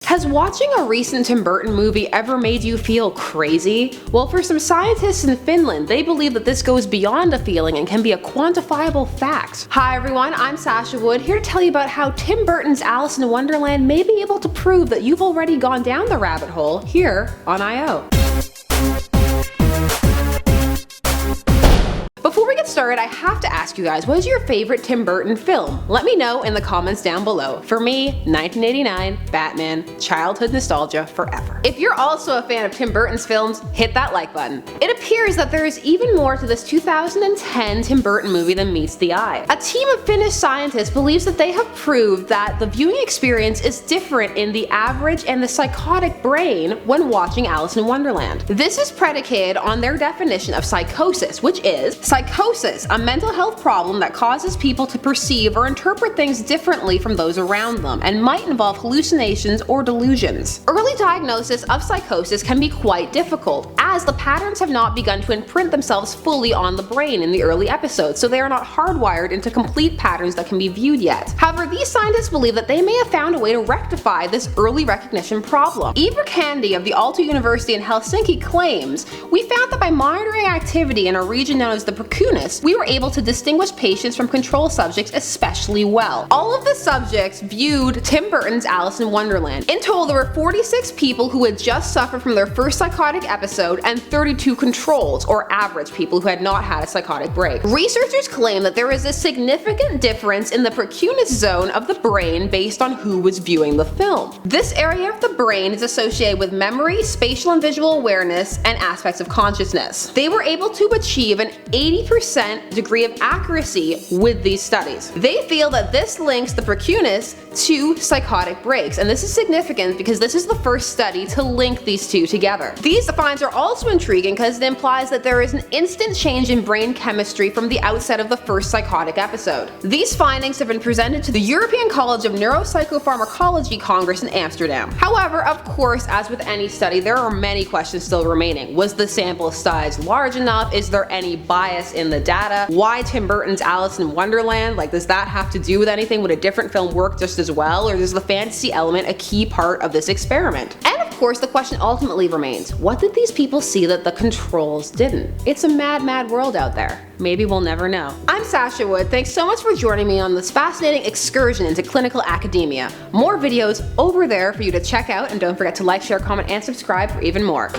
Has watching a recent Tim Burton movie ever made you feel crazy? Well, for some scientists in Finland, they believe that this goes beyond a feeling and can be a quantifiable fact. Hi everyone, I'm Sasha Wood, here to tell you about how Tim Burton's Alice in Wonderland may be able to prove that you've already gone down the rabbit hole here on I.O. Before we get started, I have to ask you guys, what is your favorite Tim Burton film? Let me know in the comments down below. For me, 1989, Batman, childhood nostalgia forever. If you're also a fan of Tim Burton's films, hit that like button. It appears that there is even more to this 2010 Tim Burton movie than meets the eye. A team of Finnish scientists believes that they have proved that the viewing experience is different in the average and the psychotic brain when watching Alice in Wonderland. This is predicated on their definition of psychosis, which is psychosis, a mental health problem that causes people to perceive or interpret things differently from those around them, and might involve hallucinations or delusions. Early diagnosis of psychosis can be quite difficult, as the patterns have not begun to imprint themselves fully on the brain in the early episodes, so they are not hardwired into complete patterns that can be viewed yet. However, these scientists believe that they may have found a way to rectify this early recognition problem. Eva Candy of the Aalto University in Helsinki claims, "We found that by monitoring activity in a region known as the precuneus, we were able to distinguish patients from control subjects especially well." All of the subjects viewed Tim Burton's Alice in Wonderland. In total, there were 46 people who had just suffered from their first psychotic episode and 32 controls, or average people who had not had a psychotic break. Researchers claim that there is a significant difference in the precuneus zone of the brain based on who was viewing the film. This area of the brain is associated with memory, spatial and visual awareness, and aspects of consciousness. They were able to achieve an 80% degree of accuracy with these studies. They feel that this links the precuneus to psychotic breaks, and this is significant because this is the first study to link these two together. These finds are also intriguing because it implies that there is an instant change in brain chemistry from the outset of the first psychotic episode. These findings have been presented to the European College of Neuropsychopharmacology Congress in Amsterdam. However, of course, as with any study, there are many questions still remaining. Was the sample size large enough? Is there any bias in the data? Why Tim Burton's Alice in Wonderland? Like, does that have to do with anything? Would a different film work just as well? Or is the fantasy element a key part of this experiment? And of course, the question ultimately remains, what did these people see that the controls didn't? It's a mad, mad world out there. Maybe we'll never know. I'm Sasha Wood. Thanks so much for joining me on this fascinating excursion into clinical academia. More videos over there for you to check out, and don't forget to like, share, comment, and subscribe for even more.